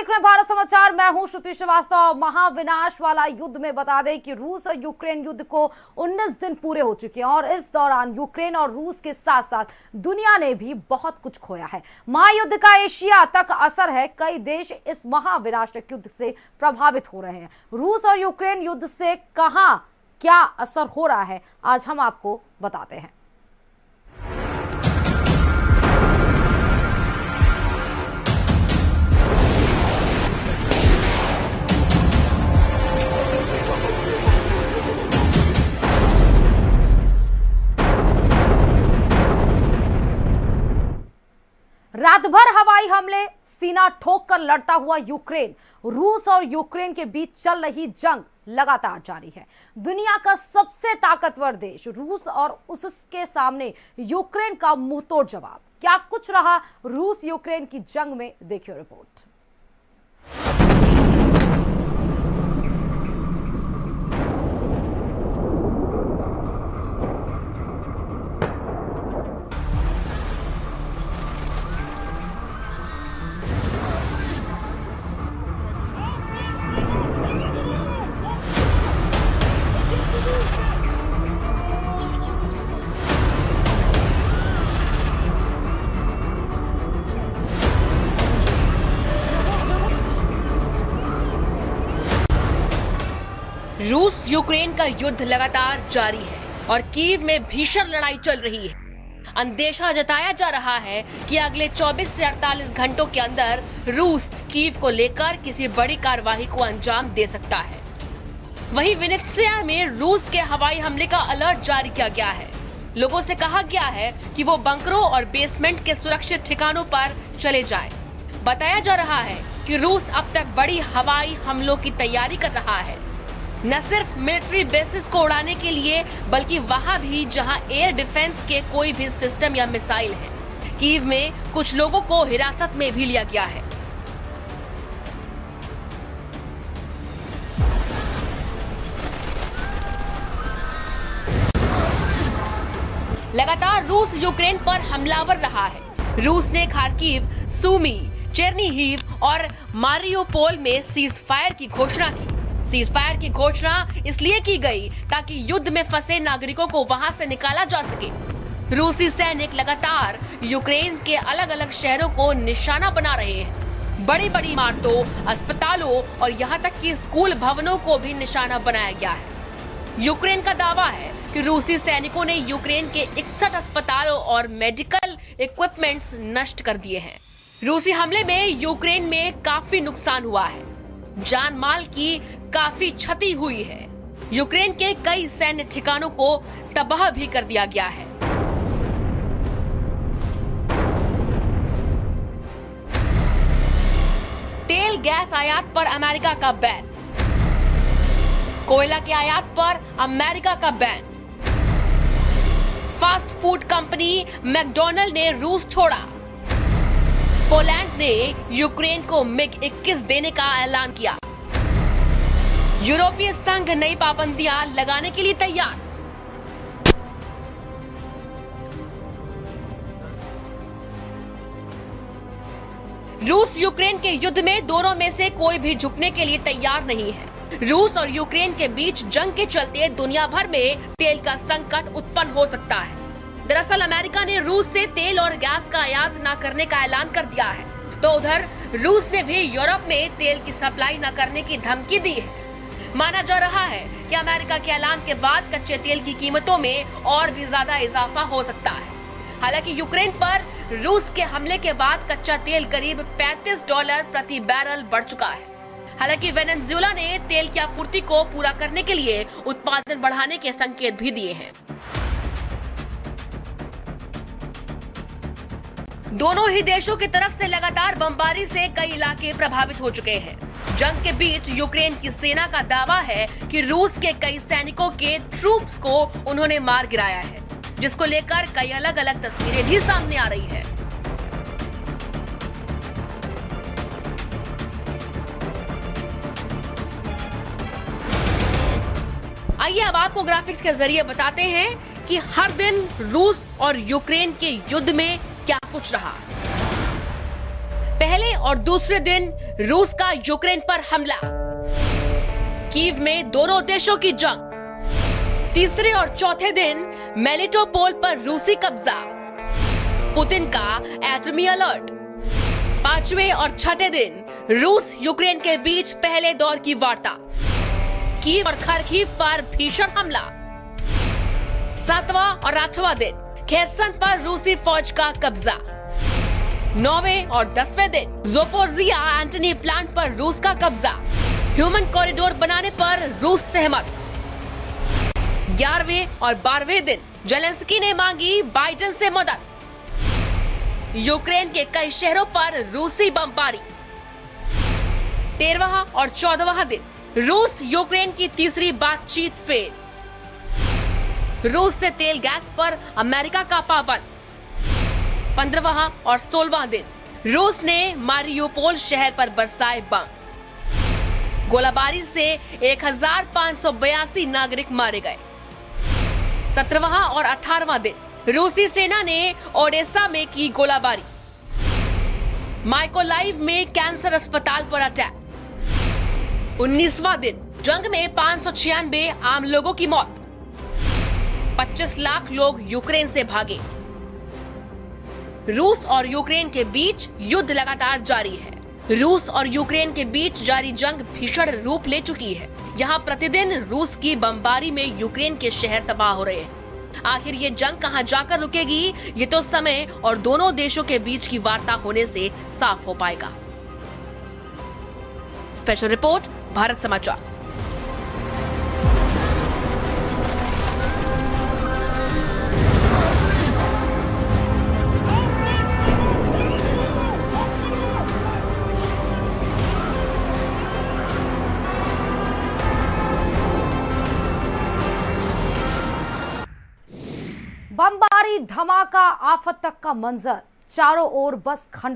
देख रहे हैं भारत समाचार। मैं हूं श्रुति श्रीवास्तव। महाविनाश वाला युद्ध में बता दें कि रूस और यूक्रेन युद्ध को 19 दिन पूरे हो चुके हैं और इस दौरान यूक्रेन और रूस के साथ साथ दुनिया ने भी बहुत कुछ खोया है। महायुद्ध का एशिया तक असर है। कई देश इस महाविनाशक युद्ध से प्रभावित हो रहे हैं। रूस और यूक्रेन युद्ध से कहां क्या असर हो रहा है, आज हम आपको बताते हैं। रात भर हवाई हमले, सीना ठोक कर लड़ता हुआ यूक्रेन। रूस और यूक्रेन के बीच चल रही जंग लगातार जारी है। दुनिया का सबसे ताकतवर देश रूस और उसके सामने यूक्रेन का मुंहतोड़ जवाब। क्या कुछ रहा रूस यूक्रेन की जंग में, देखिए रिपोर्ट। रूस यूक्रेन का युद्ध लगातार जारी है और कीव में भीषण लड़ाई चल रही है। अंदेशा जताया जा रहा है कि अगले 24 से 48 घंटों के अंदर रूस कीव को लेकर किसी बड़ी कार्रवाई को अंजाम दे सकता है। वहीं विनित्सिया में रूस के हवाई हमले का अलर्ट जारी किया गया है। लोगों से कहा गया है कि वो बंकरों और बेसमेंट के सुरक्षित ठिकानों पर चले जाएं। बताया जा रहा है कि रूस अब तक बड़ी हवाई हमलों की तैयारी कर रहा है, न सिर्फ मिलिट्री बेसिस को उड़ाने के लिए बल्कि वहां भी जहां एयर डिफेंस के कोई भी सिस्टम या मिसाइल है। कीव में कुछ लोगों को हिरासत में भी लिया गया है। लगातार रूस यूक्रेन पर हमलावर रहा है। रूस ने खार्किव, सूमी, चेर्निहिव और मारियोपोल में सीज फायर की घोषणा की। सीज फायर की घोषणा इसलिए की गई ताकि युद्ध में फंसे नागरिकों को वहां से निकाला जा सके। रूसी सैनिक लगातार यूक्रेन के अलग अलग शहरों को निशाना बना रहे हैं। बड़ी बड़ी इमारतों, अस्पतालों और यहां तक कि स्कूल भवनों को भी निशाना बनाया गया है। यूक्रेन का दावा है कि रूसी सैनिकों ने यूक्रेन के 61 अस्पतालों और मेडिकल इक्विपमेंट्स नष्ट कर दिए हैं। रूसी हमले में यूक्रेन में काफी नुकसान हुआ है। जान माल की काफी क्षति हुई है। यूक्रेन के कई सैन्य ठिकानों को तबाह भी कर दिया गया है। तेल गैस आयात पर अमेरिका का बैन। कोयला के आयात पर अमेरिका का ban. Fast food company McDonald ने रूस छोड़ा। पोलैंड ने यूक्रेन को मिग-21 देने का ऐलान किया। यूरोपीय संघ नई पाबंदियां लगाने के लिए तैयार। रूस यूक्रेन के युद्ध में दोनों में से कोई भी झुकने के लिए तैयार नहीं है। रूस और यूक्रेन के बीच जंग के चलते दुनिया भर में तेल का संकट उत्पन्न हो सकता है। दरअसल अमेरिका ने रूस से तेल और गैस का आयात न करने का ऐलान कर दिया है, तो उधर रूस ने भी यूरोप में तेल की सप्लाई न करने की धमकी दी है। माना जा रहा है कि अमेरिका के ऐलान के बाद कच्चे तेल की कीमतों में और भी ज्यादा इजाफा हो सकता है। हालांकि यूक्रेन पर रूस के हमले के बाद कच्चा तेल करीब $35 प्रति बैरल बढ़ चुका है। हालांकि वेनेजुएला ने तेल की आपूर्ति को पूरा करने के लिए उत्पादन बढ़ाने के संकेत भी दिए हैं। दोनों ही देशों की तरफ से लगातार बमबारी से कई इलाके प्रभावित हो चुके हैं। जंग के बीच यूक्रेन की सेना का दावा है कि रूस के कई सैनिकों के ट्रूप्स को उन्होंने मार गिराया है, जिसको लेकर कई अलग अलग तस्वीरें भी सामने आ रही है। आइए अब आपको ग्राफिक्स के जरिए बताते हैं कि हर दिन रूस और यूक्रेन के युद्ध में क्या कुछ रहा। पहले और दूसरे दिन रूस का यूक्रेन पर हमला, कीव में दोनों देशों की जंग। तीसरे और चौथे दिन मेलिटोपोल पर रूसी कब्जा, पुतिन का एटमी अलर्ट। पांचवें और छठे दिन रूस यूक्रेन के बीच पहले दौर की वार्ता, कीव और खार्किव पर भीषण हमला। सातवां और आठवां दिन खेरसन पर रूसी फौज का कब्जा। नौवें और 10वें दिन ज़पोरिज़िया एंटनी प्लांट पर रूस का कब्जा, ह्यूमन कॉरिडोर बनाने पर रूस सहमत। 11वें और 12वें दिन जेलेंस्की ने मांगी बाइडेन से मदद। यूक्रेन के कई शहरों पर रूसी बमबारी। 13वां और 14वां दिन रूस यूक्रेन की तीसरी बातचीत फेल। रूस से तेल गैस पर अमेरिका का पाबंद। 15वां और 16वां दिन रूस ने मारियोपोल शहर पर बरसाए बम। गोलाबारी से 1582 नागरिक मारे गए। 17वां और 18वां दिन रूसी सेना ने ओडेसा में की गोलाबारी। माइकोलाइव में कैंसर अस्पताल पर अटैक। 19वां दिन जंग में 596 आम लोगों की मौत। 25 लाख लोग यूक्रेन से भागे। रूस और यूक्रेन के बीच युद्ध लगातार जारी है। रूस और यूक्रेन के बीच जारी जंग भीषण रूप ले चुकी है। यहाँ प्रतिदिन रूस की बमबारी में यूक्रेन के शहर तबाह हो रहे हैं। आखिर ये जंग कहां जाकर रुकेगी, ये तो समय और दोनों देशों के बीच की वार्ता होने से साफ हो पाएगा। स्पेशल रिपोर्ट, भारत समाचार। बमबारी, धमाका, आफत तक का मंजर, चारों ओर बस खंडर।